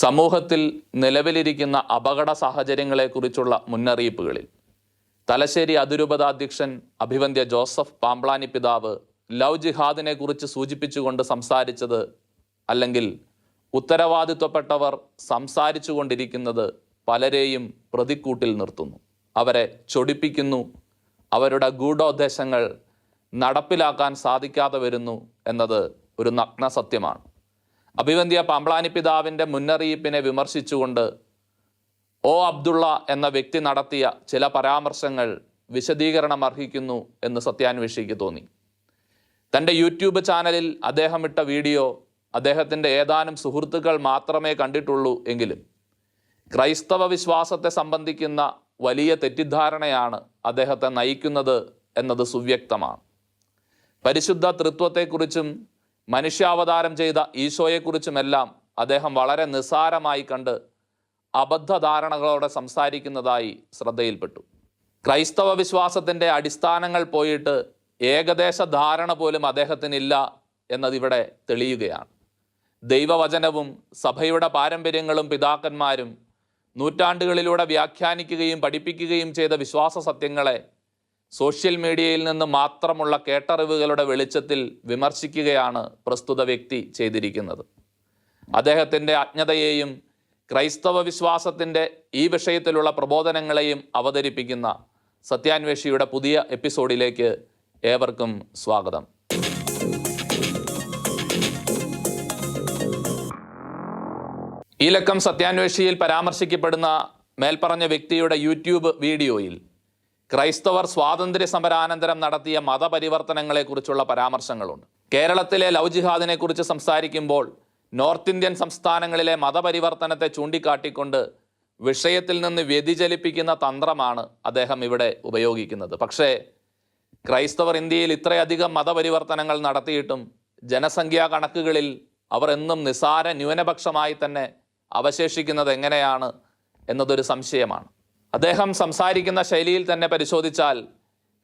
സമൂഹത്തിൽ നിലവിലിരിക്കുന്ന അപകട സാഹചര്യങ്ങളെക്കുറിച്ചുള്ള മുന്നറിയിപ്പുകളിൽ തലശ്ശേരി അതിരൂപതാധ്യക്ഷൻ അഭിവന്ദ്യ ജോസഫ് പാമ്പ്ളാനി പിതാവ് ലവ് ജിഹാദിനെ കുറിച്ച് സൂചിപ്പിച്ചുകൊണ്ട് സംസാരിച്ചത്, അല്ലെങ്കിൽ ഉത്തരവാദിത്വപ്പെട്ടവർ സംസാരിച്ചു കൊണ്ടിരിക്കുന്നത് പലരെയും പ്രതിക്കൂട്ടിൽ നിർത്തുന്നു, അവരെ ചൊടിപ്പിക്കുന്നു, അവരുടെ ഗൂഢോദ്ദേശങ്ങൾ നടപ്പിലാക്കാൻ സാധിക്കാതെ വരുന്നു എന്നത് ഒരു നഗ്ന സത്യമാണ്. അഭിവന്ദ്യ പാമ്പ്ളാനി പിതാവിൻ്റെ മുന്നറിയിപ്പിനെ വിമർശിച്ചുകൊണ്ട് ഒ അബ്ദുള്ള എന്ന വ്യക്തി നടത്തിയ ചില പരാമർശങ്ങൾ വിശദീകരണം അർഹിക്കുന്നു എന്ന് സത്യാന്വേഷിക്ക് തോന്നി. തൻ്റെ യൂട്യൂബ് ചാനലിൽ അദ്ദേഹം ഇട്ട വീഡിയോ അദ്ദേഹത്തിൻ്റെ ഏതാനും സുഹൃത്തുക്കൾ മാത്രമേ കണ്ടിട്ടുള്ളൂ എങ്കിലും ക്രൈസ്തവ വിശ്വാസത്തെ സംബന്ധിക്കുന്ന വലിയ തെറ്റിദ്ധാരണയാണ് അദ്ദേഹത്തെ നയിക്കുന്നത് എന്നത് സുവ്യക്തമാണ്. പരിശുദ്ധ തൃത്വത്തെക്കുറിച്ചും മനുഷ്യാവതാരം ചെയ്ത ഈശോയെക്കുറിച്ചുമെല്ലാം അദ്ദേഹം വളരെ നിസ്സാരമായി കണ്ട് അബദ്ധധാരണകളോടെ സംസാരിക്കുന്നതായി ശ്രദ്ധയിൽപ്പെട്ടു. ക്രൈസ്തവ വിശ്വാസത്തിൻ്റെ അടിസ്ഥാനങ്ങൾ പോയിട്ട് ഏകദേശ ധാരണ പോലും അദ്ദേഹത്തിനില്ല എന്നതിവിടെ തെളിയുകയാണ്. ദൈവവചനവും സഭയുടെ പാരമ്പര്യങ്ങളും പിതാക്കന്മാരും നൂറ്റാണ്ടുകളിലൂടെ വ്യാഖ്യാനിക്കുകയും പഠിപ്പിക്കുകയും ചെയ്ത വിശ്വാസ സത്യങ്ങളെ സോഷ്യൽ മീഡിയയിൽ നിന്ന് മാത്രമുള്ള കേട്ടറിവുകളുടെ വെളിച്ചത്തിൽ വിമർശിക്കുകയാണ് പ്രസ്തുത വ്യക്തി ചെയ്തിരിക്കുന്നത്. അദ്ദേഹത്തിൻ്റെ അജ്ഞതയെയും ക്രൈസ്തവ വിശ്വാസത്തിൻ്റെ ഈ വിഷയത്തിലുള്ള പ്രബോധനങ്ങളെയും അവതരിപ്പിക്കുന്ന സത്യാന്വേഷിയുടെ പുതിയ എപ്പിസോഡിലേക്ക് ഏവർക്കും സ്വാഗതം. ഈ ലക്കം സത്യാന്വേഷിയിൽ പരാമർശിക്കപ്പെടുന്ന മേൽപ്പറഞ്ഞ വ്യക്തിയുടെ യൂട്യൂബ് വീഡിയോയിൽ ക്രൈസ്തവർ സ്വാതന്ത്ര്യ സമരാനന്തരം നടത്തിയ മതപരിവർത്തനങ്ങളെക്കുറിച്ചുള്ള പരാമർശങ്ങളുണ്ട്. കേരളത്തിലെ ലവ് ജിഹാദിനെ കുറിച്ച് സംസാരിക്കുമ്പോൾ നോർത്ത് ഇന്ത്യൻ സംസ്ഥാനങ്ങളിലെ മതപരിവർത്തനത്തെ ചൂണ്ടിക്കാട്ടിക്കൊണ്ട് വിഷയത്തിൽ നിന്ന് വ്യതിചലിപ്പിക്കുന്ന തന്ത്രമാണ് അദ്ദേഹം ഇവിടെ ഉപയോഗിക്കുന്നത്. പക്ഷേ ക്രൈസ്തവർ ഇന്ത്യയിൽ ഇത്രയധികം മതപരിവർത്തനങ്ങൾ നടത്തിയിട്ടും ജനസംഖ്യാ കണക്കുകളിൽ അവർ എന്നും നിസാര ന്യൂനപക്ഷമായി തന്നെ അവശേഷിക്കുന്നത് എങ്ങനെയാണ് എന്നതൊരു സംശയമാണ്. അദ്ദേഹം സംസാരിക്കുന്ന ശൈലിയിൽ തന്നെ പരിശോധിച്ചാൽ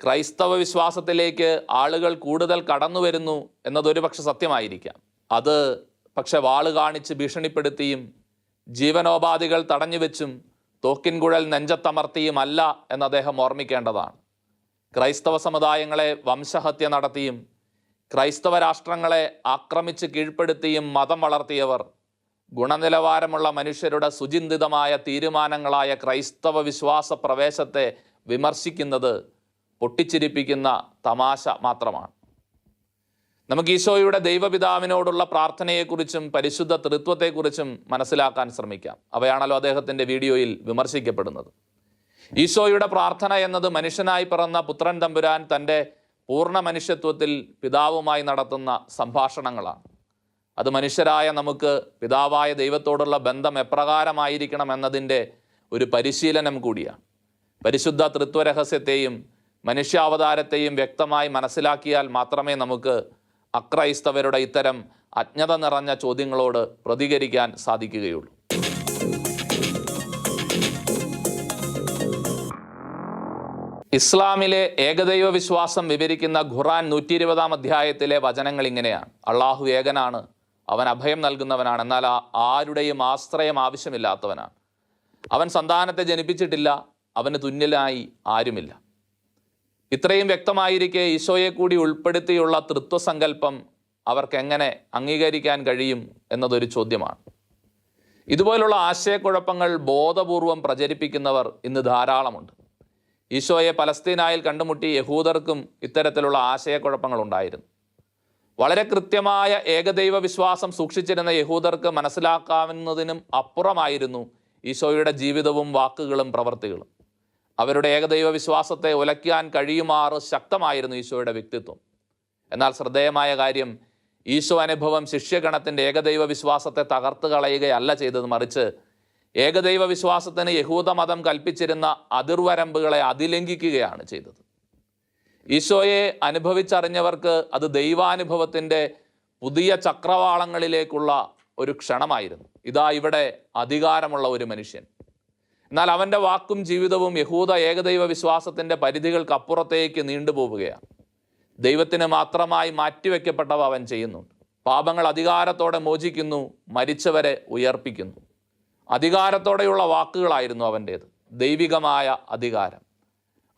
ക്രൈസ്തവ വിശ്വാസത്തിലേക്ക് ആളുകൾ കൂടുതൽ കടന്നു വരുന്നു എന്നതൊരു പക്ഷെ സത്യമായിരിക്കാം. അത് പക്ഷെ വാള് കാണിച്ച് ഭീഷണിപ്പെടുത്തിയും ജീവനോപാധികൾ തടഞ്ഞുവെച്ചും തോക്കിൻകുഴൽ നെഞ്ചത്തമർത്തിയും അല്ല എന്ന് അദ്ദേഹം ഓർമ്മിക്കേണ്ടതാണ്. ക്രൈസ്തവ സമുദായങ്ങളെ വംശഹത്യ നടത്തിയും ക്രൈസ്തവ രാഷ്ട്രങ്ങളെ ആക്രമിച്ച് കീഴ്പ്പെടുത്തിയും മതം വളർത്തിയവർ ഗുണനിലവാരമുള്ള മനുഷ്യരുടെ സുചിന്തിതമായ തീരുമാനങ്ങളായ ക്രൈസ്തവ വിശ്വാസ പ്രവേശത്തെ വിമർശിക്കുന്നത് പൊട്ടിച്ചിരിപ്പിക്കുന്ന തമാശ മാത്രമാണ്. നമുക്ക് ഈശോയുടെ ദൈവപിതാവിനോടുള്ള പ്രാർത്ഥനയെക്കുറിച്ചും പരിശുദ്ധ തൃത്വത്തെക്കുറിച്ചും മനസ്സിലാക്കാൻ ശ്രമിക്കാം. അവയാണല്ലോ അദ്ദേഹത്തിൻ്റെ വീഡിയോയിൽ വിമർശിക്കപ്പെടുന്നത്. ഈശോയുടെ പ്രാർത്ഥന എന്നത് മനുഷ്യനായി പിറന്ന പുത്രൻ തമ്പുരാൻ തൻ്റെ പൂർണ്ണ മനുഷ്യത്വത്തിൽ പിതാവുമായി നടത്തുന്ന സംഭാഷണങ്ങളാണ്. അത് മനുഷ്യരായ നമുക്ക് പിതാവായ ദൈവത്തോടുള്ള ബന്ധം എപ്രകാരമായിരിക്കണം എന്നതിൻ്റെ ഒരു പരിശീലനം കൂടിയാണ്. പരിശുദ്ധ തൃത്വരഹസ്യത്തെയും മനുഷ്യാവതാരത്തെയും വ്യക്തമായി മനസ്സിലാക്കിയാൽ മാത്രമേ നമുക്ക് അക്രൈസ്തവരുടെ ഇത്തരം അജ്ഞത നിറഞ്ഞ ചോദ്യങ്ങളോട് പ്രതികരിക്കാൻ സാധിക്കുകയുള്ളൂ. ഇസ്ലാമിലെ ഏകദൈവ വിശ്വാസം വിവരിക്കുന്ന ഖുർആൻ 120 അധ്യായത്തിലെ വചനങ്ങൾ ഇങ്ങനെയാണ്: അള്ളാഹു ഏകനാണ്, അവൻ അഭയം നൽകുന്നവനാണ്, എന്നാൽ ആരുടെയും ആശ്രയം ആവശ്യമില്ലാത്തവനാണ്. അവൻ സന്താനത്തെ ജനിപ്പിച്ചിട്ടില്ല, അവന് തുല്യനായി ആരുമില്ല. ഇത്രയും വ്യക്തമായിരിക്കെ ഈശോയെ കൂടി ഉൾപ്പെടുത്തിയുള്ള തൃത്വസങ്കല്പം അവർക്കെങ്ങനെ അംഗീകരിക്കാൻ കഴിയും എന്നതൊരു ചോദ്യമാണ്. ഇതുപോലുള്ള ആശയക്കുഴപ്പങ്ങൾ ബോധപൂർവം പ്രചരിപ്പിക്കുന്നവർ ഇന്ന് ധാരാളമുണ്ട്. ഈശോയെ പലസ്തീനായിൽ കണ്ടുമുട്ടി യഹൂദർക്കും ഇത്തരത്തിലുള്ള ആശയക്കുഴപ്പങ്ങൾ ഉണ്ടായിരുന്നു. വളരെ കൃത്യമായ ഏകദൈവ വിശ്വാസം സൂക്ഷിച്ചിരുന്ന യഹൂദർക്ക് മനസ്സിലാക്കാവുന്നതിനും അപ്പുറമായിരുന്നു ഈശോയുടെ ജീവിതവും വാക്കുകളും പ്രവൃത്തികളും. അവരുടെ ഏകദൈവ വിശ്വാസത്തെ ഉലയ്ക്കാൻ കഴിയുമാറ് ശക്തമായിരുന്നു ഈശോയുടെ വ്യക്തിത്വം. എന്നാൽ ശ്രദ്ധേയമായ കാര്യം, ഈശോ അനുഭവം ശിഷ്യഗണത്തിൻ്റെ ഏകദൈവ വിശ്വാസത്തെ തകർത്ത് കളയുകയല്ല ചെയ്തത്, മറിച്ച് ഏകദൈവ വിശ്വാസത്തിന് യഹൂദമതം കൽപ്പിച്ചിരുന്ന അതിർവരമ്പുകളെ അതിലംഘിക്കുകയാണ് ചെയ്തത്. ഈശോയെ അനുഭവിച്ചറിഞ്ഞവർക്ക് അത് ദൈവാനുഭവത്തിൻ്റെ പുതിയ ചക്രവാളങ്ങളിലേക്കുള്ള ഒരു ക്ഷണമായിരുന്നു. ഇതാ ഇവിടെ അധികാരമുള്ള ഒരു മനുഷ്യൻ. എന്നാൽ അവൻ്റെ വാക്കും ജീവിതവും യഹൂദ ഏകദൈവ വിശ്വാസത്തിൻ്റെ പരിധികൾക്കപ്പുറത്തേക്ക് നീണ്ടുപോവുകയാണ്. ദൈവത്തിന് മാത്രമായി മാറ്റിവെക്കപ്പെട്ടവ അവൻ ചെയ്യുന്നുണ്ട്. പാപങ്ങൾ അധികാരത്തോടെ മോചിക്കുന്നു, മരിച്ചവരെ ഉയർപ്പിക്കുന്നു. അധികാരത്തോടെയുള്ള വാക്കുകളായിരുന്നു അവൻ്റേത്, ദൈവികമായ അധികാരം.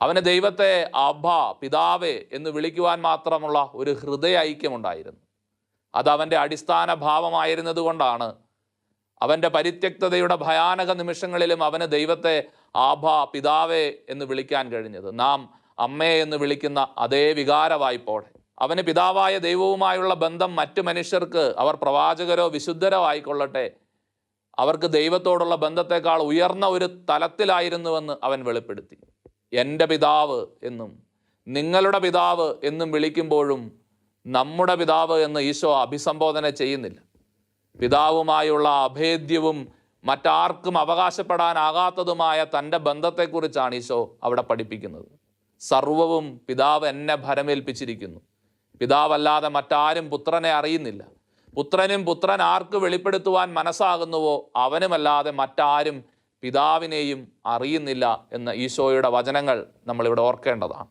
അവന് ദൈവത്തെ അബ്ബ, പിതാവേ എന്ന് വിളിക്കുവാൻ മാത്രമുള്ള ഒരു ഹൃദയ ഐക്യമുണ്ടായിരുന്നു. അത് അവൻ്റെ അടിസ്ഥാന ഭാവമായിരുന്നത് കൊണ്ടാണ് അവൻ്റെ പരിത്യക്തതയുടെ ഭയാനക നിമിഷങ്ങളിലും അവന് ദൈവത്തെ ആഭ, പിതാവേ എന്ന് വിളിക്കാൻ കഴിഞ്ഞത്. നാം അമ്മേ എന്ന് വിളിക്കുന്ന അതേ വികാരവായ്പോടെ അവന് പിതാവായ ദൈവവുമായുള്ള ബന്ധം മറ്റു മനുഷ്യർക്ക്, അവർ പ്രവാചകരോ വിശുദ്ധരോ ആയിക്കൊള്ളട്ടെ, അവർക്ക് ദൈവത്തോടുള്ള ബന്ധത്തെക്കാൾ ഉയർന്ന ഒരു തലത്തിലായിരുന്നുവെന്ന് അവൻ വെളിപ്പെടുത്തി. എൻ്റെ പിതാവ് എന്നും നിങ്ങളുടെ പിതാവ് എന്നും വിളിക്കുമ്പോഴും നമ്മുടെ പിതാവ് എന്ന് ഈശോ അഭിസംബോധന ചെയ്യുന്നില്ല. പിതാവുമായുള്ള അഭേദ്യവും മറ്റാർക്കും അവകാശപ്പെടാനാകാത്തതുമായ തൻ്റെ ബന്ധത്തെക്കുറിച്ചാണ് ഈശോ അവിടെ പഠിപ്പിക്കുന്നത്. സർവവും പിതാവ് എന്നെ ഭരമേൽപ്പിച്ചിരിക്കുന്നു. പിതാവല്ലാതെ മറ്റാരും പുത്രനെ അറിയുന്നില്ല. പുത്രനും പുത്രൻ ആർക്ക് വെളിപ്പെടുത്തുവാൻ മനസ്സാകുന്നുവോ അവനുമല്ലാതെ മറ്റാരും പിതാവിനെയും അറിയുന്നില്ല എന്ന ഈശോയുടെ വചനങ്ങൾ നമ്മളിവിടെ ഓർക്കേണ്ടതാണ്.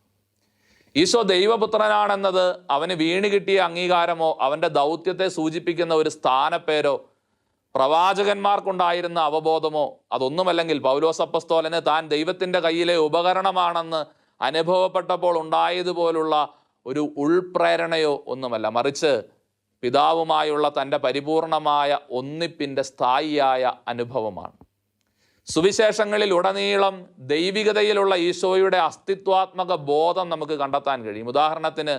ഈശോ ദൈവപുത്രനാണെന്നത് അവന് വീണ് കിട്ടിയ അംഗീകാരമോ അവൻ്റെ ദൗത്യത്തെ സൂചിപ്പിക്കുന്ന ഒരു സ്ഥാനപ്പേരോ പ്രവാചകന്മാർക്കുണ്ടായിരുന്ന അവബോധമോ അതൊന്നുമല്ലെങ്കിൽ പൗലോസ് അപ്പസ്തോലന് താൻ ദൈവത്തിൻ്റെ കയ്യിലെ ഉപകരണമാണെന്ന് അനുഭവപ്പെട്ടപ്പോൾ ഉണ്ടായതുപോലുള്ള ഒരു ഉൾപ്രേരണയോ ഒന്നുമല്ല, മറിച്ച് പിതാവുമായുള്ള തൻ്റെ പരിപൂർണമായ ഒന്നിപ്പിൻ്റെ സ്ഥായിയായ അനുഭവമാണ്. സുവിശേഷങ്ങളിൽ ഉടനീളം ദൈവികതയിലുള്ള ഈശോയുടെ അസ്തിത്വാത്മക ബോധം നമുക്ക് കണ്ടെത്താൻ കഴിയും. ഉദാഹരണത്തിന്,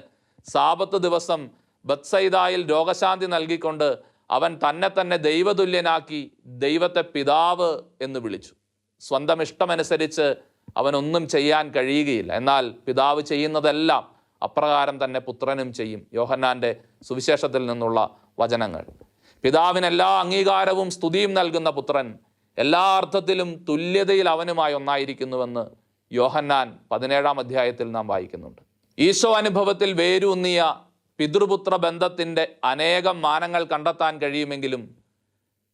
സാബത്ത് ദിവസം ബത്സൈദായിൽ രോഗശാന്തി നൽകിക്കൊണ്ട് അവൻ തന്നെ ദൈവതുല്യനാക്കി ദൈവത്തെ പിതാവ് എന്ന് വിളിച്ചു. സ്വന്തം ഇഷ്ടമനുസരിച്ച് അവനൊന്നും ചെയ്യാൻ കഴിയുകയില്ല. എന്നാൽ പിതാവ് ചെയ്യുന്നതെല്ലാം അപ്രകാരം തന്നെ പുത്രനും ചെയ്യും. യോഹന്നാൻ്റെ സുവിശേഷത്തിൽ നിന്നുള്ള വചനങ്ങൾ. പിതാവിന് എല്ലാ അംഗീകാരവും സ്തുതിയും നൽകുന്ന പുത്രൻ എല്ലാ അർത്ഥത്തിലും തുല്യതയിൽ അവനുമായി ഒന്നായിരിക്കുന്നുവെന്ന് യോഹന്നാൻ 17-ാം അധ്യായത്തിൽ നാം വായിക്കുന്നുണ്ട്. ഈശോ അനുഭവത്തിൽ വേരൂന്നിയ പിതൃപുത്ര ബന്ധത്തിൻ്റെ അനേകം മാനങ്ങൾ കണ്ടെത്താൻ കഴിയുമെങ്കിലും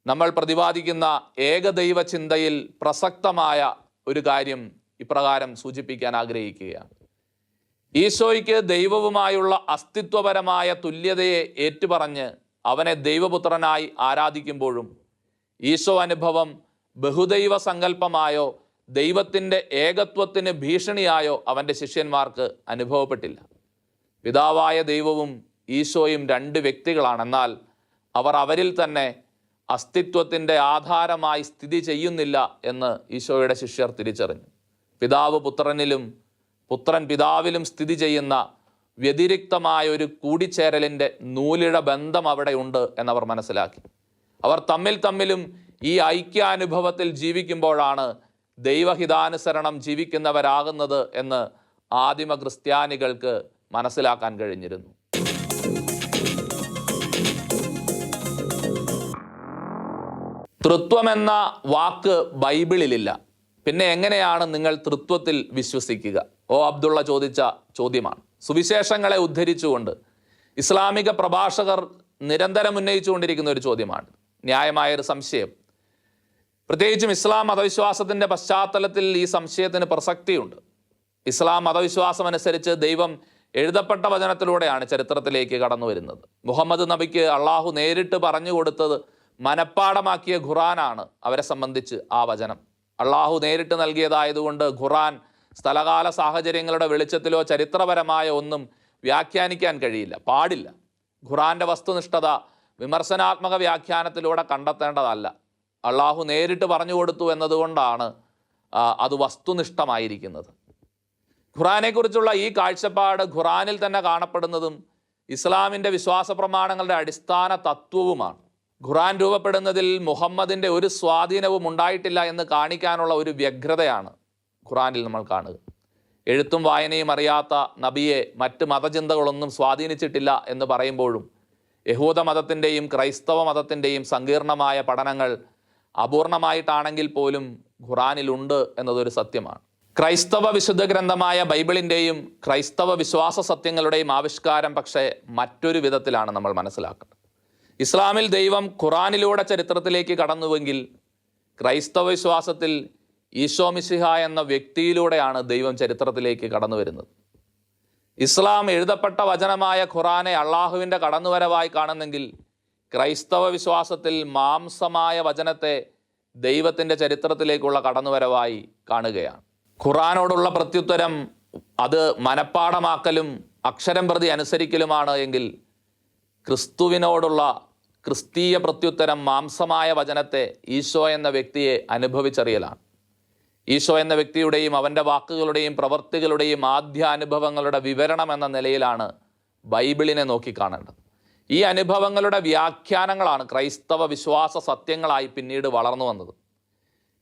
നമ്മൾ പ്രതിപാദിക്കുന്ന ഏകദൈവ ചിന്തയിൽ പ്രസക്തമായ ഒരു കാര്യം ഇപ്രകാരം സൂചിപ്പിക്കാൻ ആഗ്രഹിക്കുകയാണ്. ഈശോയ്ക്ക് ദൈവവുമായുള്ള അസ്തിത്വപരമായ തുല്യതയെ ഏറ്റുപറഞ്ഞ് അവനെ ദൈവപുത്രനായി ആരാധിക്കുമ്പോഴും ഈശോ അനുഭവം ബഹുദൈവ സങ്കല്പമായോ ദൈവത്തിൻ്റെ ഏകത്വത്തിന് ഭീഷണിയായോ അവൻ്റെ ശിഷ്യന്മാർക്ക് അനുഭവപ്പെട്ടില്ല. പിതാവായ ദൈവവും ഈശോയും രണ്ട് വ്യക്തികളാണ്. എന്നാൽ അവർ അവരിൽ തന്നെ അസ്തിത്വത്തിൻ്റെ ആധാരമായി സ്ഥിതി ചെയ്യുന്നില്ല എന്ന് ഈശോയുടെ ശിഷ്യർ തിരിച്ചറിഞ്ഞു. പിതാവ് പുത്രനിലും പുത്രൻ പിതാവിലും സ്ഥിതി ചെയ്യുന്ന വ്യതിരിക്തമായ ഒരു കൂടിച്ചേരലിൻ്റെ നൂലിഴ ബന്ധം അവിടെ ഉണ്ട് എന്നവർ മനസ്സിലാക്കി. അവർ തമ്മിലും ഈ ഐക്യാനുഭവത്തിൽ ജീവിക്കുമ്പോഴാണ് ദൈവഹിതാനുസരണം ജീവിക്കുന്നവരാകുന്നത് എന്ന് ആദിമ ക്രിസ്ത്യാനികൾക്ക് മനസ്സിലാക്കാൻ കഴിഞ്ഞിരുന്നു. തൃത്വമെന്ന വാക്ക് ബൈബിളിലില്ല. പിന്നെ എങ്ങനെയാണ് നിങ്ങൾ തൃത്വത്തിൽ വിശ്വസിക്കുക? ഒ അബ്ദുള്ള ചോദിച്ച ചോദ്യമാണ്. സുവിശേഷങ്ങളെ ഉദ്ധരിച്ചുകൊണ്ട് ഇസ്ലാമിക പ്രഭാഷകർ നിരന്തരം ഉന്നയിച്ചുകൊണ്ടിരിക്കുന്ന ഒരു ചോദ്യമാണ്. ന്യായമായൊരു സംശയം. പ്രത്യേകിച്ചും ഇസ്ലാം മതവിശ്വാസത്തിൻ്റെ പശ്ചാത്തലത്തിൽ ഈ സംശയത്തിന് പ്രസക്തിയുണ്ട്. ഇസ്ലാം മതവിശ്വാസമനുസരിച്ച് ദൈവം എഴുതപ്പെട്ട വചനത്തിലൂടെയാണ് ചരിത്രത്തിലേക്ക് കടന്നു വരുന്നത്. മുഹമ്മദ് നബിക്ക് അള്ളാഹു നേരിട്ട് പറഞ്ഞു കൊടുത്തത് മനഃപ്പാടമാക്കിയ ഖുറാനാണ് അവരെ സംബന്ധിച്ച് ആ വചനം. അള്ളാഹു നേരിട്ട് നൽകിയതായതുകൊണ്ട് ഖുറാൻ സ്ഥലകാല സാഹചര്യങ്ങളുടെ വെളിച്ചത്തിലോ ചരിത്രപരമായ ഒന്നും വ്യാഖ്യാനിക്കാൻ കഴിയില്ല, പാടില്ല. ഖുറാൻ്റെ വസ്തുനിഷ്ഠത വിമർശനാത്മക വ്യാഖ്യാനത്തിലൂടെ കണ്ടെത്തേണ്ടതല്ല. അള്ളാഹു നേരിട്ട് പറഞ്ഞു കൊടുത്തു എന്നതുകൊണ്ടാണ് അത് വസ്തുനിഷ്ഠമായിരിക്കുന്നത്. ഖുറാനെക്കുറിച്ചുള്ള ഈ കാഴ്ചപ്പാട് ഖുറാനിൽ തന്നെ കാണപ്പെടുന്നതും ഇസ്ലാമിൻ്റെ വിശ്വാസ പ്രമാണങ്ങളുടെ അടിസ്ഥാന തത്വവുമാണ്. ഖുറാൻ രൂപപ്പെടുന്നതിൽ മുഹമ്മദിൻ്റെ ഒരു സ്വാധീനവും ഉണ്ടായിട്ടില്ല എന്ന് കാണിക്കാനുള്ള ഒരു വ്യഗ്രതയാണ് ഖുറാനിൽ നമ്മൾ കാണുക. എഴുത്തും വായനയും അറിയാത്ത നബിയെ മറ്റ് മതചിന്തകളൊന്നും സ്വാധീനിച്ചിട്ടില്ല എന്ന് പറയുമ്പോഴും യഹൂദ മതത്തിൻ്റെയും ക്രൈസ്തവ മതത്തിൻ്റെയും സങ്കീർണമായ പഠനങ്ങൾ അപൂർണമായിട്ടാണെങ്കിൽ പോലും ഖുറാനിലുണ്ട് എന്നതൊരു സത്യമാണ്. ക്രൈസ്തവ വിശുദ്ധ ഗ്രന്ഥമായ ബൈബിളിൻ്റെയും ക്രൈസ്തവ വിശ്വാസ സത്യങ്ങളുടെയും ആവിഷ്കാരം പക്ഷേ മറ്റൊരു വിധത്തിലാണ് നമ്മൾ മനസ്സിലാക്കുന്നത്. ഇസ്ലാമിൽ ദൈവം ഖുറാനിലൂടെ ചരിത്രത്തിലേക്ക് കടന്നുവെങ്കിൽ ക്രൈസ്തവ വിശ്വാസത്തിൽ ഈശോ മിശിഹ എന്ന വ്യക്തിയിലൂടെയാണ് ദൈവം ചരിത്രത്തിലേക്ക് കടന്നു വരുന്നത്. ഇസ്ലാം എഴുതപ്പെട്ട വചനമായ ഖുറാനെ അള്ളാഹുവിൻ്റെ കടന്നുവരവായി കാണുന്നെങ്കിൽ ക്രൈസ്തവ വിശ്വാസത്തിൽ മാംസമായ വചനത്തെ ദൈവത്തിൻ്റെ ചരിത്രത്തിലേക്കുള്ള കടന്നുവരവായി കാണുകയാണ്. ഖുർആനോടുള്ള പ്രത്യുത്തരം അത് മനപ്പാഠമാക്കലും അക്ഷരം പ്രതി അനുസരിക്കലുമാണ് എങ്കിൽ ക്രിസ്തുവിനോടുള്ള ക്രിസ്തീയ പ്രത്യുത്തരം മാംസമായ വചനത്തെ, ഈശോ എന്ന വ്യക്തിയെ അനുഭവിച്ചറിയലാണ്. ഈശോ എന്ന വ്യക്തിയുടെയും അവൻ്റെ വാക്കുകളുടെയും പ്രവൃത്തികളുടെയും ആദ്യ അനുഭവങ്ങളുടെ വിവരണം എന്ന നിലയിലാണ് ബൈബിളിനെ നോക്കിക്കാണേണ്ടത്. ഈ അനുഭവങ്ങളുടെ വ്യാഖ്യാനങ്ങളാണ് ക്രൈസ്തവ വിശ്വാസ സത്യങ്ങളായി പിന്നീട് വളർന്നു വന്നത്.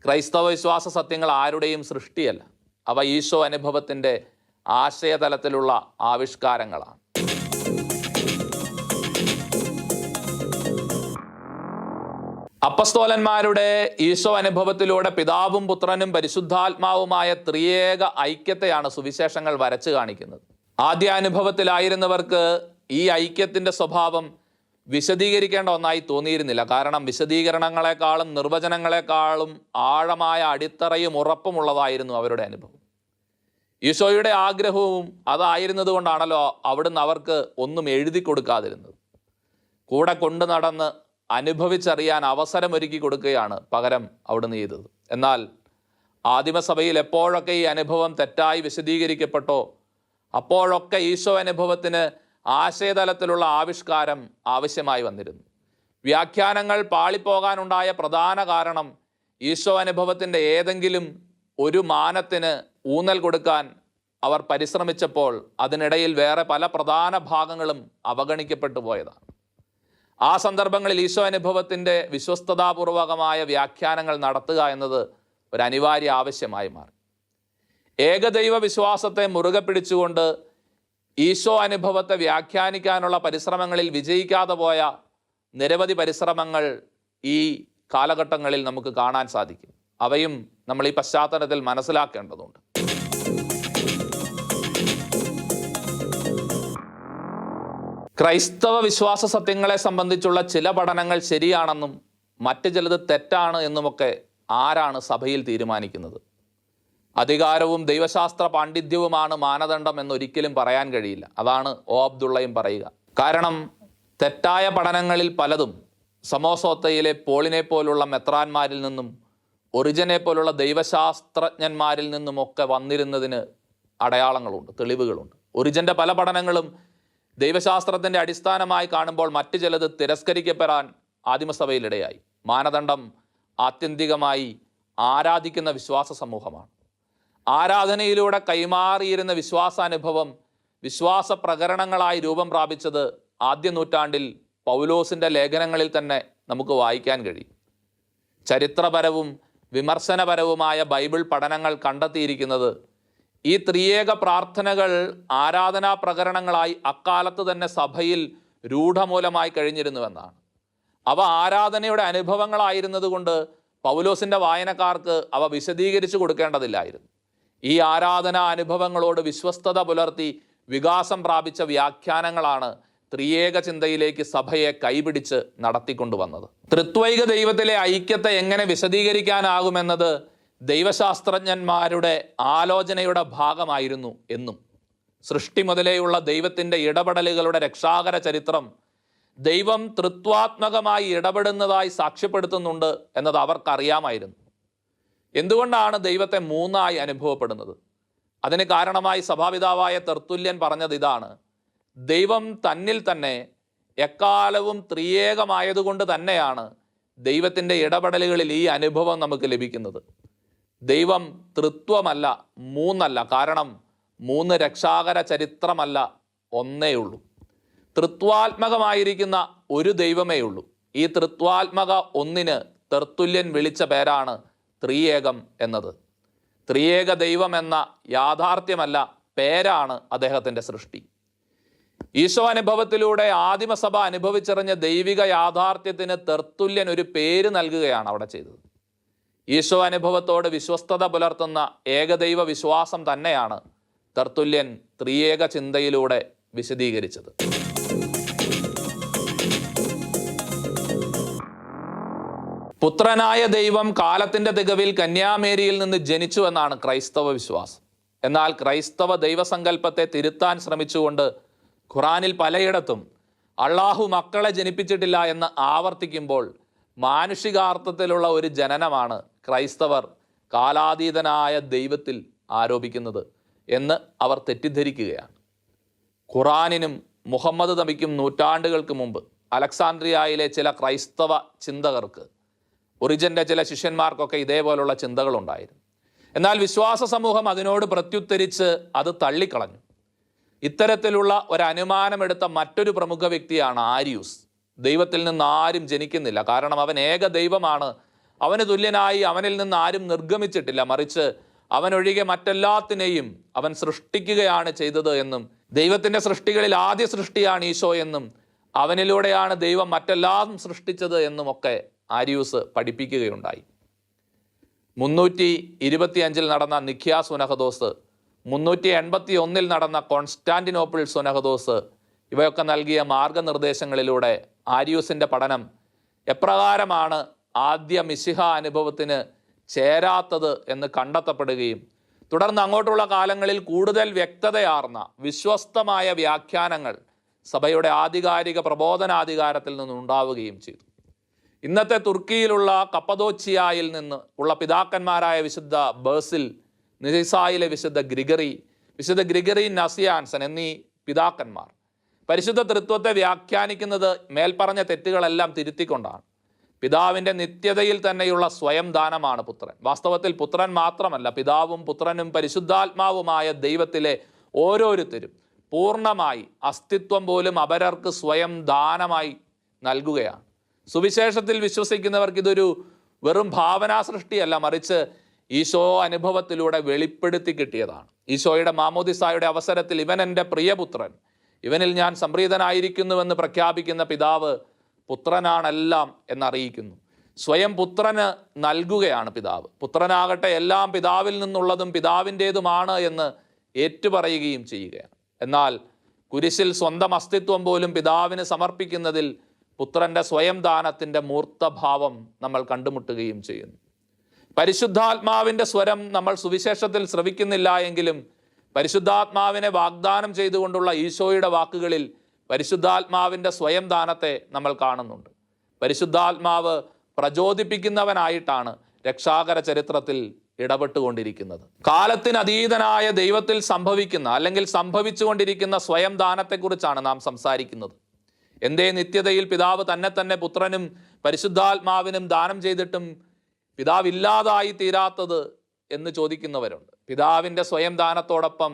ക്രൈസ്തവ വിശ്വാസ സത്യങ്ങൾ ആരുടെയും സൃഷ്ടിയല്ല. അവ ഈശോ അനുഭവത്തിൻ്റെ ആശയതലത്തിലുള്ള ആവിഷ്കാരങ്ങളാണ്. അപ്പസ്തോലന്മാരുടെ ഈശോ അനുഭവത്തിലൂടെ പിതാവും പുത്രനും പരിശുദ്ധാത്മാവുമായ ത്രിയേക ഐക്യത്തെയാണ് സുവിശേഷങ്ങൾ വരച്ചു കാണിക്കുന്നത്. ആദ്യ അനുഭവത്തിലായിരുന്നവർക്ക് ഈ ഐക്യത്തിൻ്റെ സ്വഭാവം വിശദീകരിക്കേണ്ട ഒന്നായി തോന്നിയിരുന്നില്ല. കാരണം വിശദീകരണങ്ങളെക്കാളും നിർവചനങ്ങളെക്കാളും ആഴമായ അടിത്തറയും ഉറപ്പുമുള്ളതായിരുന്നു അവരുടെ അനുഭവം. ഈശോയുടെ ആഗ്രഹവും അതായിരുന്നത് കൊണ്ടാണല്ലോ അവിടുന്ന് അവർക്ക് ഒന്നും എഴുതി കൊടുക്കാതിരുന്നത്. കൂടെ കൊണ്ടു നടന്ന് അനുഭവിച്ചറിയാൻ അവസരമൊരുക്കി കൊടുക്കുകയാണ് പകരം അവിടുന്ന് ചെയ്തത്. എന്നാൽ ആദിമസഭയിൽ എപ്പോഴൊക്കെ ഈ അനുഭവം തെറ്റായി വിശദീകരിക്കപ്പെട്ടോ അപ്പോഴൊക്കെ ഈശോ അനുഭവത്തിന് ആശയതലത്തിലുള്ള ആവിഷ്കാരം ആവശ്യമായി വന്നിരുന്നു. വ്യാഖ്യാനങ്ങൾ പാളിപ്പോകാനുണ്ടായ പ്രധാന കാരണം ഈശോ അനുഭവത്തിൻ്റെ ഏതെങ്കിലും ഒരു മാനത്തിന് ഊന്നൽ കൊടുക്കാൻ അവർ പരിശ്രമിച്ചപ്പോൾ അതിനിടയിൽ വേറെ പല പ്രധാന ഭാഗങ്ങളും അവഗണിക്കപ്പെട്ടു പോയതാണ്. ആ സന്ദർഭങ്ങളിൽ ഈശോ അനുഭവത്തിൻ്റെ വിശ്വസ്തതാപൂർവകമായ വ്യാഖ്യാനങ്ങൾ നടത്തുക എന്നത് ഒരു അനിവാര്യ ആവശ്യമായി മാറി. ഏകദൈവ വിശ്വാസത്തെ മുറുകെ പിടിച്ചുകൊണ്ട് ഈശോ അനുഭവത്തെ വ്യാഖ്യാനിക്കാനുള്ള പരിശ്രമങ്ങളിൽ വിജയിക്കാതെ പോയ നിരവധി പരിശ്രമങ്ങൾ ഈ കാലഘട്ടങ്ങളിൽ നമുക്ക് കാണാൻ സാധിക്കും. അവയും നമ്മൾ ഈ പശ്ചാത്തലത്തിൽ മനസ്സിലാക്കേണ്ടതുണ്ട്. ക്രൈസ്തവ വിശ്വാസ സത്യങ്ങളെ സംബന്ധിച്ചുള്ള ചില പഠനങ്ങൾ ശരിയാണെന്നും മറ്റു ചിലത് തെറ്റാണ് എന്നുമൊക്കെ ആരാണ് സഭയിൽ തീരുമാനിക്കുന്നത്? അധികാരവും ദൈവശാസ്ത്ര പാണ്ഡിത്യവുമാണ് മാനദണ്ഡം എന്നൊരിക്കലും പറയാൻ കഴിയില്ല. അതാണ് ഒ അബ്ദുള്ളയും പറയുക. കാരണം തെറ്റായ പഠനങ്ങളിൽ പലതും സമോസോത്തയിലെ പോളിനെ പോലുള്ള മെത്രാന്മാരിൽ നിന്നും ഒറിജനെ പോലുള്ള ദൈവശാസ്ത്രജ്ഞന്മാരിൽ നിന്നുമൊക്കെ വന്നിരുന്നതിന് അടയാളങ്ങളുണ്ട്, തെളിവുകളുണ്ട്. ഒറിജൻ്റെ പല പഠനങ്ങളും ദൈവശാസ്ത്രത്തിൻ്റെ അടിസ്ഥാനമായി കാണുമ്പോൾ മറ്റു ചിലത് തിരസ്കരിക്കപ്പെടാൻ ആദിമസഭയിലിടയായി. മാനദണ്ഡം ആത്യന്തികമായി ആരാധിക്കുന്ന വിശ്വാസ സമൂഹമാണ്. ആരാധനയിലൂടെ കൈമാറിയിരുന്ന വിശ്വാസാനുഭവം വിശ്വാസ പ്രകരണങ്ങളായി രൂപം പ്രാപിച്ചത് ആദ്യ നൂറ്റാണ്ടിൽ പൗലോസിൻ്റെ ലേഖനങ്ങളിൽ തന്നെ നമുക്ക് വായിക്കാൻ കഴിയും. ചരിത്രപരവും വിമർശനപരവുമായ ബൈബിൾ പഠനങ്ങൾ കണ്ടെത്തിയിരിക്കുന്നത് ഈ ത്രിയേക പ്രാർത്ഥനകൾ ആരാധനാ പ്രകരണങ്ങളായി അക്കാലത്ത് തന്നെ സഭയിൽ രൂഢമൂലമായി കഴിഞ്ഞിരുന്നുവെന്നാണ്. അവ ആരാധനയുടെ അനുഭവങ്ങളായിരുന്നത് കൊണ്ട് പൗലോസിൻ്റെ വായനക്കാർക്ക് അവ വിശദീകരിച്ചു കൊടുക്കേണ്ടതില്ലായിരുന്നു. ഈ ആരാധനാ അനുഭവങ്ങളോട് വിശ്വസ്തത പുലർത്തി വികാസം പ്രാപിച്ച വ്യാഖ്യാനങ്ങളാണ് ത്രിയേക ചിന്തയിലേക്ക് സഭയെ കൈപിടിച്ച് നടത്തിക്കൊണ്ടുവന്നത്. ത്രിത്വൈക ദൈവത്തിലെ ഐക്യത്തെ എങ്ങനെ വിശദീകരിക്കാനാകുമെന്നത് ദൈവശാസ്ത്രജ്ഞന്മാരുടെ ആലോചനയുടെ ഭാഗമായിരുന്നു എന്നും സൃഷ്ടി മുതലേയുള്ള ദൈവത്തിൻ്റെ ഇടപെടലുകളുടെ രക്ഷാകര ചരിത്രം ദൈവം തൃത്വാത്മകമായി ഇടപെടുന്നതായി സാക്ഷ്യപ്പെടുത്തുന്നുണ്ട് എന്നത് അവർക്കറിയാമായിരുന്നു. എന്തുകൊണ്ടാണ് ദൈവത്തെ മൂന്നായി അനുഭവപ്പെടുന്നത്? അതിന് കാരണമായി സഭാപിതാവായ തെർത്തുല്യൻ പറഞ്ഞത് ഇതാണ്: ദൈവം തന്നിൽ തന്നെ എക്കാലവും ത്രിയേകമായതുകൊണ്ട് തന്നെയാണ് ദൈവത്തിൻ്റെ ഇടപെടലുകളിൽ ഈ അനുഭവം നമുക്ക് ലഭിക്കുന്നത്. ദൈവം തൃത്വമല്ല, മൂന്നല്ല. കാരണം മൂന്ന് രക്ഷാകര ചരിത്രമല്ല, ഒന്നേയുള്ളൂ. തൃത്വാത്മകമായിരിക്കുന്ന ഒരു ദൈവമേ ഉള്ളൂ. ഈ തൃത്വാത്മക ഒന്നിന് തെർത്തുല്യൻ വിളിച്ച പേരാണ് ത്രിയേകം എന്നത്. ത്രിയേക ദൈവം എന്ന യാഥാർത്ഥ്യമല്ല, പേരാണ് അദ്ദേഹത്തിൻ്റെ സൃഷ്ടി. ഈശോ അനുഭവത്തിലൂടെ ആദിമസഭ അനുഭവിച്ചറിഞ്ഞ ദൈവിക യാഥാർത്ഥ്യത്തിന് തെർത്തുല്യൻ ഒരു പേര് നൽകുകയാണ് അവിടെ ചെയ്തത്. ഈശോ അനുഭവത്തോട് വിശ്വസ്തത പുലർത്തുന്ന ഏകദൈവ വിശ്വാസം തന്നെയാണ് തെർത്തുല്യൻ ത്രിയേക ചിന്തയിലൂടെ വിശദീകരിച്ചത്. പുത്രനായ ദൈവം കാലത്തിൻ്റെ തികവിൽ കന്യാമേരിയിൽ നിന്ന് ജനിച്ചു എന്നാണ് ക്രൈസ്തവ വിശ്വാസം. എന്നാൽ ക്രൈസ്തവ ദൈവസങ്കല്പത്തെ തിരുത്താൻ ശ്രമിച്ചുകൊണ്ട് ഖുറാനിൽ പലയിടത്തും അള്ളാഹു മക്കളെ ജനിപ്പിച്ചിട്ടില്ല എന്ന് ആവർത്തിക്കുമ്പോൾ മാനുഷികാർത്ഥത്തിലുള്ള ഒരു ജനനമാണ് ക്രൈസ്തവർ കാലാതീതനായ ദൈവത്തിൽ ആരോപിക്കുന്നത് എന്ന് അവർ തെറ്റിദ്ധരിക്കുകയാണ്. ഖുറാനിനും മുഹമ്മദ് നബിക്കും നൂറ്റാണ്ടുകൾക്ക് മുമ്പ് അലക്സാന്ദ്രിയയിലെ ചില ക്രൈസ്തവ ചിന്തകർക്ക്, ഒറിജൻ്റെ ചില ശിഷ്യന്മാർക്കൊക്കെ ഇതേപോലുള്ള ചിന്തകളുണ്ടായിരുന്നു. എന്നാൽ വിശ്വാസ സമൂഹം അതിനോട് പ്രത്യുത്തരിച്ച് അത് തള്ളിക്കളഞ്ഞു. ഇത്തരത്തിലുള്ള ഒരനുമാനമെടുത്ത മറ്റൊരു പ്രമുഖ വ്യക്തിയാണ് ആരിയൂസ്. ദൈവത്തിൽ നിന്ന് ആരും ജനിക്കുന്നില്ല, കാരണം അവൻ ഏക ദൈവമാണ്, അവന് തുല്യനായി അവനിൽ നിന്ന് ആരും നിർഗമിച്ചിട്ടില്ല, മറിച്ച് അവനൊഴികെ മറ്റെല്ലാത്തിനെയും അവൻ സൃഷ്ടിക്കുകയാണ് ചെയ്തത് എന്നും ദൈവത്തിൻ്റെ സൃഷ്ടികളിൽ ആദ്യ സൃഷ്ടിയാണ് ഈശോ എന്നും അവനിലൂടെയാണ് ദൈവം മറ്റെല്ലാം സൃഷ്ടിച്ചത് എന്നുമൊക്കെ ആരിയൂസ് പഠിപ്പിക്കുകയുണ്ടായി. 325 നടന്ന നിഖ്യാ സുനഹദോസ്, 381 നടന്ന കോൺസ്റ്റാന്റിനോപ്പിൾ സുനഹദോസ് ഇവയൊക്കെ നൽകിയ മാർഗനിർദ്ദേശങ്ങളിലൂടെ ആരിയൂസിൻ്റെ പഠനം എപ്രകാരമാണ് ആദ്യ മിശിഹ അനുഭവത്തിന് ചേരാത്തത് എന്ന് കണ്ടെത്തപ്പെടുകയും തുടർന്ന് അങ്ങോട്ടുള്ള കാലങ്ങളിൽ കൂടുതൽ വ്യക്തതയാർന്ന വിശ്വസ്തമായ വ്യാഖ്യാനങ്ങൾ സഭയുടെ ആധികാരിക പ്രബോധനാധികാരത്തിൽ നിന്നുണ്ടാവുകയും ചെയ്തു. ഇന്നത്തെ തുർക്കിയിലുള്ള കപ്പദോച്ചിയയിൽ നിന്ന് ഉള്ള പിതാക്കന്മാരായ വിശുദ്ധ ബേസിൽ, നിസായിലെ വിശുദ്ധ ഗ്രിഗറി നസിയാൻസൻ എന്നീ പിതാക്കന്മാർ പരിശുദ്ധ തൃത്വത്തെ വ്യാഖ്യാനിക്കുന്നത് മേൽപ്പറഞ്ഞ തെറ്റുകളെല്ലാം തിരുത്തിക്കൊണ്ടാണ്. പിതാവിൻ്റെ നിത്യതയിൽ തന്നെയുള്ള സ്വയം ദാനമാണ് പുത്രൻ. വാസ്തവത്തിൽ പുത്രൻ മാത്രമല്ല, പിതാവും പുത്രനും പരിശുദ്ധാത്മാവുമായ ദൈവത്തിലെ ഓരോരുത്തരും പൂർണ്ണമായി അസ്തിത്വം പോലും അപരർക്ക് സ്വയം ദാനമായി നൽകുകയാണ്. സുവിശേഷത്തിൽ വിശ്വസിക്കുന്നവർക്ക് ഇതൊരു വെറും ഭാവനാ സൃഷ്ടിയല്ല, മറിച്ച് ഈശോ അനുഭവത്തിലൂടെ വെളിപ്പെടുത്തി കിട്ടിയതാണ്. ഈശോയുടെ മാമോദിസായുടെ അവസരത്തിൽ ഇവൻ എൻ്റെ പ്രിയപുത്രൻ, ഇവനിൽ ഞാൻ സംപ്രീതനായിരിക്കുന്നുവെന്ന് പ്രഖ്യാപിക്കുന്ന പിതാവ് പുത്രനാണെല്ലാം എന്നറിയിക്കുന്നു. സ്വയം പുത്രന് നൽകുകയാണ് പിതാവ്. പുത്രനാകട്ടെ എല്ലാം പിതാവിൽ നിന്നുള്ളതും പിതാവിൻ്റേതുമാണ് എന്ന് ഏറ്റുപറയുകയും ചെയ്യുകയാണ്. എന്നാൽ കുരിശിൽ സ്വന്തം അസ്തിത്വം പോലും പിതാവിന് സമർപ്പിക്കുന്നതിൽ പുത്രൻ്റെ സ്വയം ദാനത്തിൻ്റെ മൂർത്തഭാവം നമ്മൾ കണ്ടുമുട്ടുകയും ചെയ്യുന്നു. പരിശുദ്ധാത്മാവിൻ്റെ സ്വരം നമ്മൾ സുവിശേഷത്തിൽ ശ്രവിക്കുന്നില്ല എങ്കിലും പരിശുദ്ധാത്മാവിനെ വാഗ്ദാനം ചെയ്തുകൊണ്ടുള്ള ഈശോയുടെ വാക്കുകളിൽ പരിശുദ്ധാത്മാവിൻ്റെ സ്വയം ദാനത്തെ നമ്മൾ കാണുന്നുണ്ട്. പരിശുദ്ധാത്മാവ് പ്രചോദിപ്പിക്കുന്നവനായിട്ടാണ് രക്ഷാകര ചരിത്രത്തിൽ ഇടപെട്ടുകൊണ്ടിരിക്കുന്നത്. കാലത്തിനതീതനായ ദൈവത്തിൽ സംഭവിക്കുന്ന അല്ലെങ്കിൽ സംഭവിച്ചുകൊണ്ടിരിക്കുന്ന സ്വയം ദാനത്തെക്കുറിച്ചാണ് നാം സംസാരിക്കുന്നത്. എന്തേ നിത്യതയിൽ പിതാവ് തന്നെ പുത്രനും പരിശുദ്ധാത്മാവിനും ദാനം ചെയ്തിട്ടും പിതാവില്ലാതായി തീരാത്തത് എന്ന് ചോദിക്കുന്നവരുണ്ട്. പിതാവിൻ്റെ സ്വയം ദാനത്തോടൊപ്പം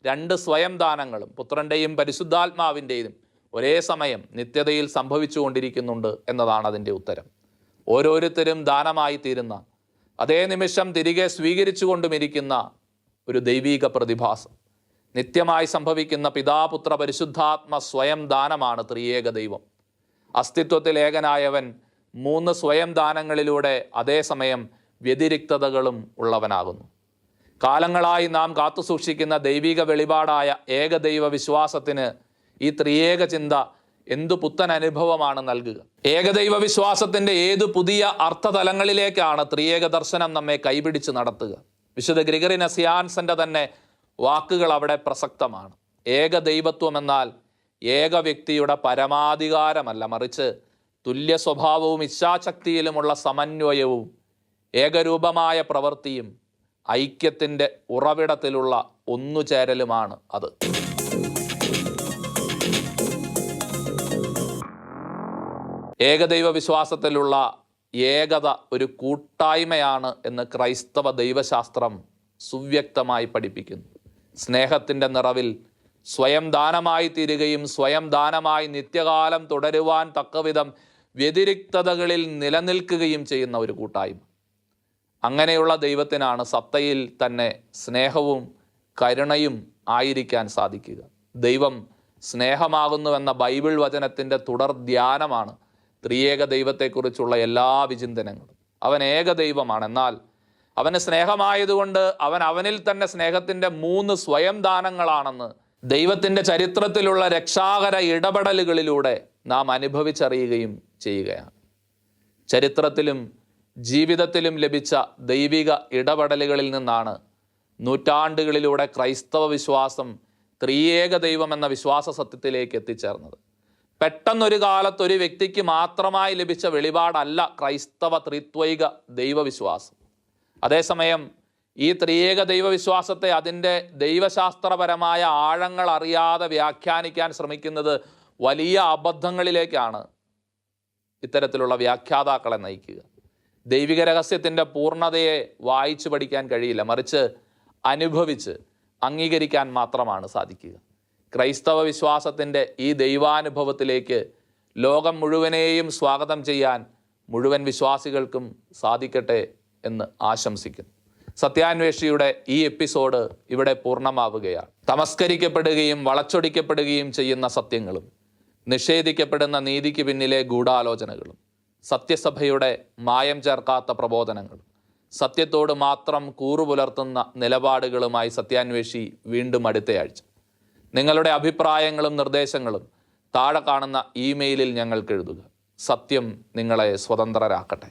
2 സ്വയം ദാനങ്ങളും പുത്രൻ്റെയും പരിശുദ്ധാത്മാവിൻ്റെയും ഒരേ സമയം നിത്യതയിൽ സംഭവിച്ചു കൊണ്ടിരിക്കുന്നുണ്ട് എന്നതാണ് അതിൻ്റെ ഉത്തരം. ഓരോരുത്തരും ദാനമായി തീരുന്ന, അതേ നിമിഷം തിരികെ സ്വീകരിച്ചു കൊണ്ടുമിരിക്കുന്ന ഒരു ദൈവീക പ്രതിഭാസം. നിത്യമായി സംഭവിക്കുന്ന പിതാപുത്ര പരിശുദ്ധാത്മ സ്വയം ദാനമാണ് ത്രിയേക ദൈവം. അസ്തിത്വത്തിൽ ഏകനായവൻ 3 സ്വയം ദാനങ്ങളിലൂടെ അതേസമയം വ്യതിരിക്തതകളും ഉള്ളവനാകുന്നു. കാലങ്ങളായി നാം കാത്തുസൂക്ഷിക്കുന്ന ദൈവിക വെളിപാടായ ഏകദൈവ വിശ്വാസത്തിന് ഈ ത്രിയേക ചിന്ത എന്തു പുത്തൻ അനുഭവമാണ് നൽകുക. ഏകദൈവ വിശ്വാസത്തിൻ്റെ ഏതു പുതിയ അർത്ഥതലങ്ങളിലേക്കാണ് ത്രിയേക ദർശനം നമ്മെ കൈപിടിച്ച് നടത്തുക. വിശുദ്ധ ഗ്രിഗറി നസിയാൻസൻ്റെ തന്നെ വാക്കുകൾ അവിടെ പ്രസക്തമാണ്. ഏകദൈവത്വം എന്നാൽ ഏക വ്യക്തിയുടെ പരമാധികാരമല്ല, മറിച്ച് തുല്യ സ്വഭാവവും ഇച്ഛാശക്തിയിലുമുള്ള സമന്വയവും ഏകരൂപമായ പ്രവൃത്തിയും ഐക്യത്തിൻ്റെ ഉറവിടത്തിലുള്ള ഒന്നുചേരലുമാണ് അത്. ഏകദൈവ വിശ്വാസത്തിലുള്ള ഏകത ഒരു കൂട്ടായ്മയാണ് എന്ന് ക്രൈസ്തവ ദൈവശാസ്ത്രം സുവ്യക്തമായി പഠിപ്പിക്കുന്നു. സ്നേഹത്തിൻ്റെ നിറവിൽ സ്വയം ദാനമായി തീരുകയും സ്വയം ദാനമായി നിത്യകാലം തുടരുവാൻ തക്കവിധം വ്യതിരിക്തതകളിൽ നിലനിൽക്കുകയും ചെയ്യുന്ന ഒരു കൂട്ടായ്മ. അങ്ങനെയുള്ള ദൈവത്തിനാണ് സത്തയിൽ തന്നെ സ്നേഹവും കരുണയും ആയിരിക്കാൻ സാധിക്കുക. ദൈവം സ്നേഹമാകുന്നുവെന്ന ബൈബിൾ വചനത്തിൻ്റെ തുടർ ധ്യാനമാണ് ത്രിയേക ദൈവത്തെക്കുറിച്ചുള്ള എല്ലാ വിചിന്തനങ്ങളും. അവൻ ഏക ദൈവമാണ്, എന്നാൽ അവന് സ്നേഹമായതുകൊണ്ട് അവനിൽ തന്നെ സ്നേഹത്തിൻ്റെ 3 സ്വയം ദാനങ്ങളാണെന്ന് ദൈവത്തിൻ്റെ ചരിത്രത്തിലുള്ള രക്ഷാകര ഇടപെടലുകളിലൂടെ നാം അനുഭവിച്ചറിയുകയും ചെയ്യുകയാണ്. ചരിത്രത്തിലും ജീവിതത്തിലും ലഭിച്ച ദൈവിക ഇടപെടലുകളിൽ നിന്നാണ് നൂറ്റാണ്ടുകളിലൂടെ ക്രൈസ്തവ വിശ്വാസം ത്രിയേക ദൈവം എന്ന വിശ്വാസ സത്യത്തിലേക്ക് എത്തിച്ചേർന്നത്. പെട്ടെന്നൊരു കാലത്ത് ഒരു വ്യക്തിക്ക് മാത്രമായി ലഭിച്ച വെളിപാടല്ല ക്രൈസ്തവ ത്രിത്വൈക ദൈവവിശ്വാസം. അതേസമയം ഈ ത്രിയേക ദൈവവിശ്വാസത്തെ അതിൻ്റെ ദൈവശാസ്ത്രപരമായ ആഴങ്ങൾ അറിയാതെ വ്യാഖ്യാനിക്കാൻ ശ്രമിക്കുന്നത് വലിയ അബദ്ധങ്ങളിലേക്കാണ് ഇത്തരത്തിലുള്ള വ്യാഖ്യാതാക്കളെ നയിക്കുക. ദൈവിക രഹസ്യത്തിൻ്റെ പൂർണ്ണതയെ വായിച്ചു പഠിക്കാൻ കഴിയില്ല, മറിച്ച് അനുഭവിച്ച് അംഗീകരിക്കാൻ മാത്രമാണ് സാധിക്കുക. ക്രൈസ്തവ വിശ്വാസത്തിൻ്റെ ഈ ദൈവാനുഭവത്തിലേക്ക് ലോകം മുഴുവനെയും സ്വാഗതം ചെയ്യാൻ മുഴുവൻ വിശ്വാസികൾക്കും സാധിക്കട്ടെ എന്ന് ആശംസിക്കുന്നു. സത്യാന്വേഷിയുടെ ഈ എപ്പിസോഡ് ഇവിടെ പൂർണ്ണമാവുകയാണ്. തമസ്കരിക്കപ്പെടുകയും വളച്ചൊടിക്കപ്പെടുകയും ചെയ്യുന്ന സത്യങ്ങളും നിഷേധിക്കപ്പെടുന്ന നീതിക്ക് പിന്നിലെ ഗൂഢാലോചനകളും സത്യസഭയുടെ മായം ചേർക്കാത്ത പ്രബോധനങ്ങളും സത്യത്തോട് മാത്രം കൂറുപുലർത്തുന്ന നിലപാടുകളുമായി സത്യാന്വേഷി വീണ്ടും അടുത്തയാഴ്ച. നിങ്ങളുടെ അഭിപ്രായങ്ങളും നിർദ്ദേശങ്ങളും താഴെ കാണുന്ന ഇമെയിലിൽ ഞങ്ങൾക്ക് എഴുതുക. സത്യം നിങ്ങളെ സ്വതന്ത്രരാക്കട്ടെ.